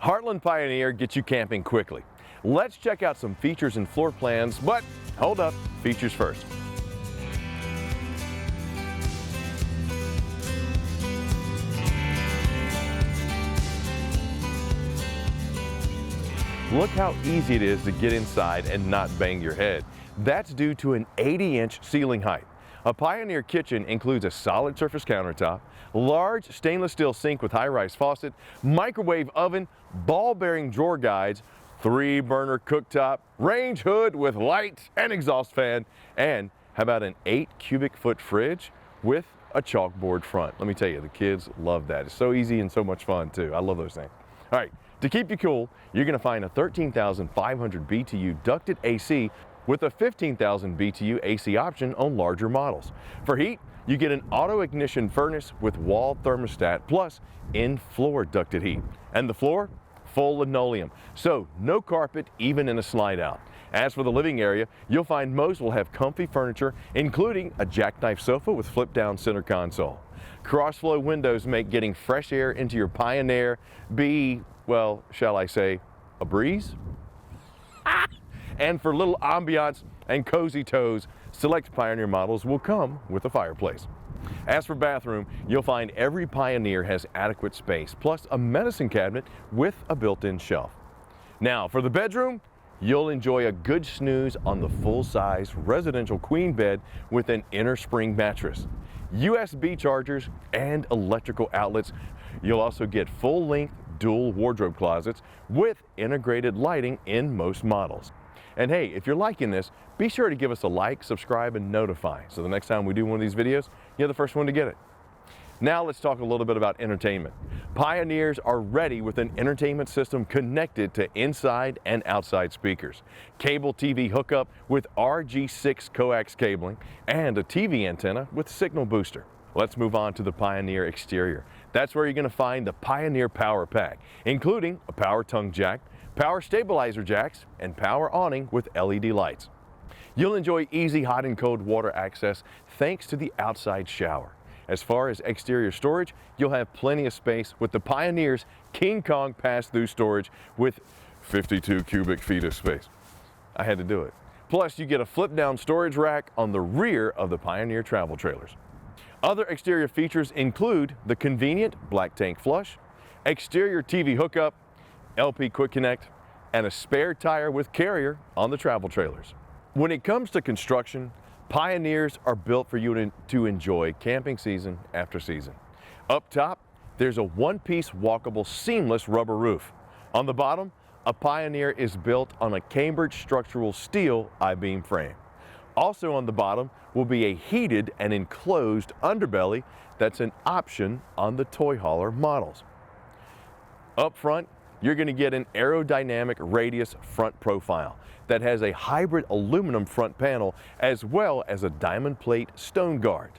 Heartland Pioneer gets you camping quickly. Let's check out some features and floor plans, but hold up, features first. Look how easy it is to get inside and not bang your head. That's due to an 80-inch ceiling height. A Pioneer kitchen includes a solid surface countertop, large stainless steel sink with high-rise faucet, microwave oven, ball-bearing drawer guides, 3-burner cooktop, range hood with lights and exhaust fan, and how about an 8 cubic foot fridge with a chalkboard front. Let me tell you, the kids love that. It's so easy and so much fun too. I love those things. All right, to keep you cool, you're gonna find a 13,500 BTU ducted AC with a 15,000 BTU AC option on larger models. For heat, you get an auto ignition furnace with wall thermostat plus in-floor ducted heat. And the floor, full linoleum, so no carpet even in a slide out. As for the living area, you'll find most will have comfy furniture, including a jackknife sofa with flip down center console. Cross-flow windows make getting fresh air into your Pioneer be, well, shall I say, a breeze? And for little ambiance and cozy toes, select Pioneer models will come with a fireplace. As for bathroom, you'll find every Pioneer has adequate space, plus a medicine cabinet with a built-in shelf. Now, for the bedroom, you'll enjoy a good snooze on the full-size residential queen bed with an inner spring mattress, USB chargers, and electrical outlets. You'll also get full-length dual wardrobe closets with integrated lighting in most models. And hey, if you're liking this, be sure to give us a like, subscribe, and notify, so the next time we do one of these videos, you're the first one to get it. Now let's talk a little bit about entertainment. Pioneers are ready with an entertainment system connected to inside and outside speakers, cable TV hookup with RG6 coax cabling, and a TV antenna with signal booster. Let's move on to the Pioneer exterior. That's where you're going to find the Pioneer Power Pack, including a power tongue jack, power stabilizer jacks, and power awning with LED lights. You'll enjoy easy hot and cold water access thanks to the outside shower. As far as exterior storage, you'll have plenty of space with the Pioneer's King Kong pass-through storage with 52 cubic feet of space. I had to do it. Plus, you get a flip-down storage rack on the rear of the Pioneer travel trailers. Other exterior features include the convenient black tank flush, exterior TV hookup, LP Quick Connect, and a spare tire with carrier on the travel trailers. When it comes to construction, Pioneers are built for you to enjoy camping season after season. Up top, there's a one-piece walkable seamless rubber roof. On the bottom, a Pioneer is built on a Cambridge structural steel I-beam frame. Also on the bottom will be a heated and enclosed underbelly that's an option on the toy hauler models. Up front, you're going to get an aerodynamic radius front profile that has a hybrid aluminum front panel as well as a diamond plate stone guard.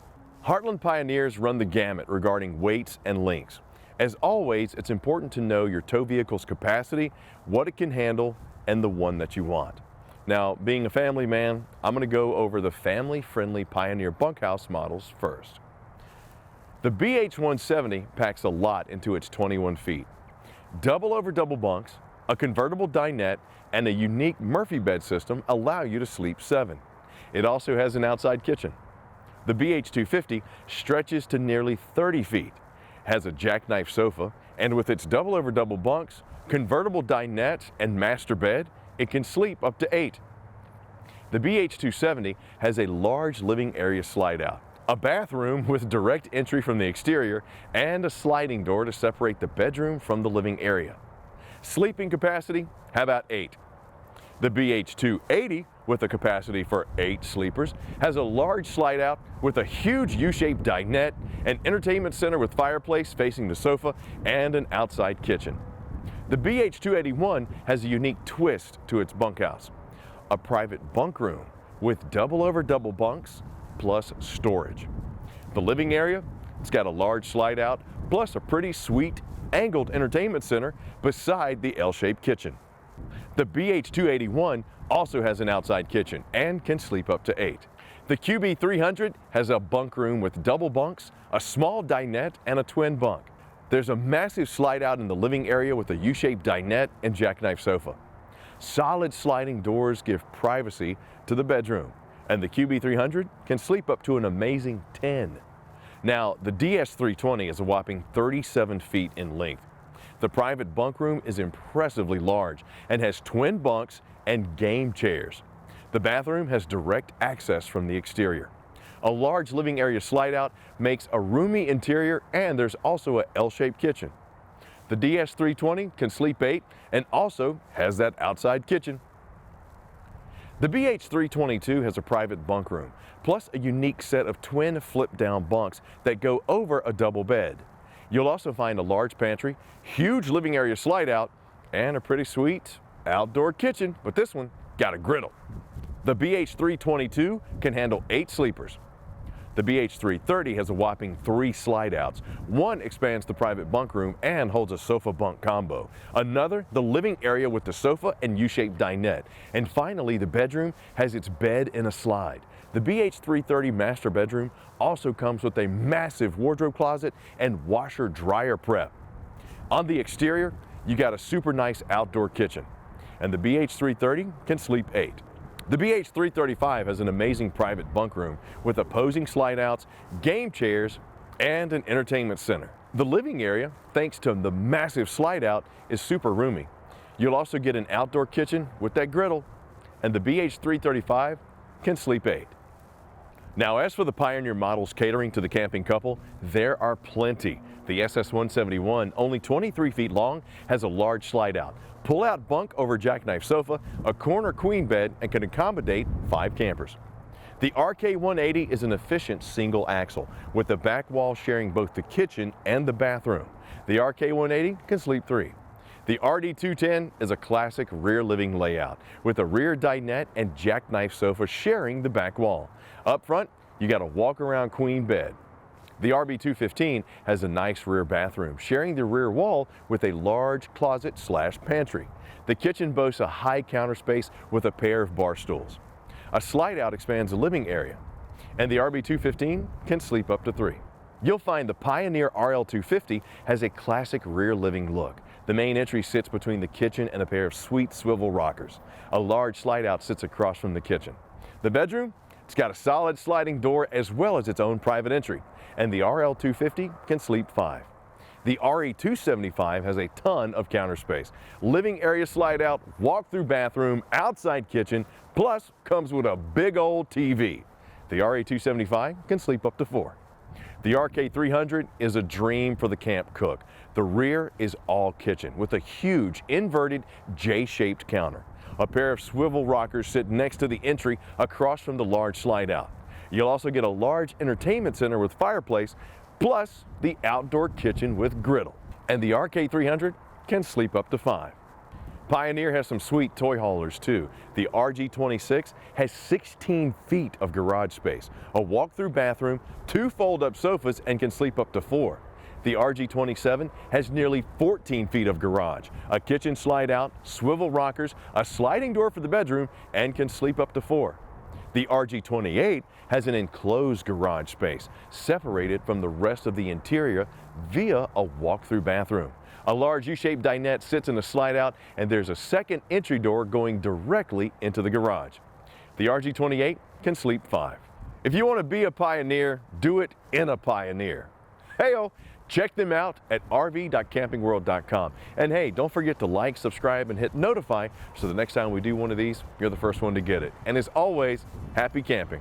Heartland Pioneers run the gamut regarding weights and lengths. As always, it's important to know your tow vehicle's capacity, what it can handle, and the one that you want. Now, being a family man, I'm going to go over the family-friendly Pioneer bunkhouse models first. The BH170 packs a lot into its 21 feet. Double over double bunks, a convertible dinette, and a unique Murphy bed system allow you to sleep 7. It also has an outside kitchen. The BH250 stretches to nearly 30 feet, has a jackknife sofa, and with its double over double bunks, convertible dinette, and master bed, it can sleep up to 8. The BH270 has a large living area slide out, a bathroom with direct entry from the exterior, and a sliding door to separate the bedroom from the living area. Sleeping capacity, how about 8? The BH280, with a capacity for 8 sleepers, has a large slide out with a huge U-shaped dinette, an entertainment center with fireplace facing the sofa, and an outside kitchen. The BH281 has a unique twist to its bunkhouse, a private bunk room with double over double bunks plus storage. The living area, it's got a large slide out plus a pretty sweet angled entertainment center beside the L-shaped kitchen. The BH281 also has an outside kitchen and can sleep up to 8. The QB300 has a bunk room with double bunks, a small dinette, and a twin bunk. There's a massive slide out in the living area with a U-shaped dinette and jackknife sofa. Solid sliding doors give privacy to the bedroom, and the QB300 can sleep up to an amazing 10. Now, the DS320 is a whopping 37 feet in length. The private bunk room is impressively large and has twin bunks and game chairs. The bathroom has direct access from the exterior. A large living area slide out makes a roomy interior, and there's also a L-shaped kitchen. The DS320 can sleep 8 and also has that outside kitchen. The BH322 has a private bunk room, plus a unique set of twin flip-down bunks that go over a double bed. You'll also find a large pantry, huge living area slide out, and a pretty sweet outdoor kitchen, but this one got a griddle. The BH322 can handle 8 sleepers. The BH330 has a whopping 3 slide outs. One expands the private bunk room and holds a sofa bunk combo. Another, the living area with the sofa and U-shaped dinette. And finally, the bedroom has its bed in a slide. The BH330 master bedroom also comes with a massive wardrobe closet and washer dryer prep. On the exterior, you got a super nice outdoor kitchen. And the BH330 can sleep 8. The BH335 has an amazing private bunk room with opposing slide outs, game chairs, and an entertainment center. The living area, thanks to the massive slide out, is super roomy. You'll also get an outdoor kitchen with that griddle, and the BH335 can sleep 8. Now, as for the Pioneer models catering to the camping couple, there are plenty. The SS171, only 23 feet long, has a large slide out, pull-out bunk over jackknife sofa, a corner queen bed, and can accommodate 5 campers. The RK180 is an efficient single axle, with the back wall sharing both the kitchen and the bathroom. The RK180 can sleep 3. The RD210 is a classic rear living layout, with a rear dinette and jackknife sofa sharing the back wall. Up front, you got a walk-around queen bed. The RB215 has a nice rear bathroom, sharing the rear wall with a large closet/pantry. The kitchen boasts a high counter space with a pair of bar stools. A slide out expands the living area, and the RB215 can sleep up to 3. You'll find the Pioneer RL250 has a classic rear living look. The main entry sits between the kitchen and a pair of sweet swivel rockers. A large slide out sits across from the kitchen. The bedroom, it's got a solid sliding door as well as its own private entry, and the RL250 can sleep 5. The RE275 has a ton of counter space. Living area slide out, walk-through bathroom, outside kitchen, plus comes with a big old TV. The RE275 can sleep up to 4. The RK300 is a dream for the camp cook. The rear is all kitchen with a huge inverted J-shaped counter. A pair of swivel rockers sit next to the entry across from the large slide out. You'll also get a large entertainment center with fireplace, plus the outdoor kitchen with griddle. And the RK300 can sleep up to 5. Pioneer has some sweet toy haulers too. The RG26 has 16 feet of garage space, a walk-through bathroom, 2 fold-up sofas, and can sleep up to 4. The RG27 has nearly 14 feet of garage, a kitchen slide out, swivel rockers, a sliding door for the bedroom, and can sleep up to 4. The RG28 has an enclosed garage space, separated from the rest of the interior via a walk-through bathroom. A large U-shaped dinette sits in the slide out, and there's a second entry door going directly into the garage. The RG28 can sleep 5. If you want to be a Pioneer, do it in a Pioneer. Hey-o! Check them out at rv.campingworld.com. And hey, don't forget to like, subscribe, and hit notify so the next time we do one of these, you're the first one to get it. And as always, happy camping.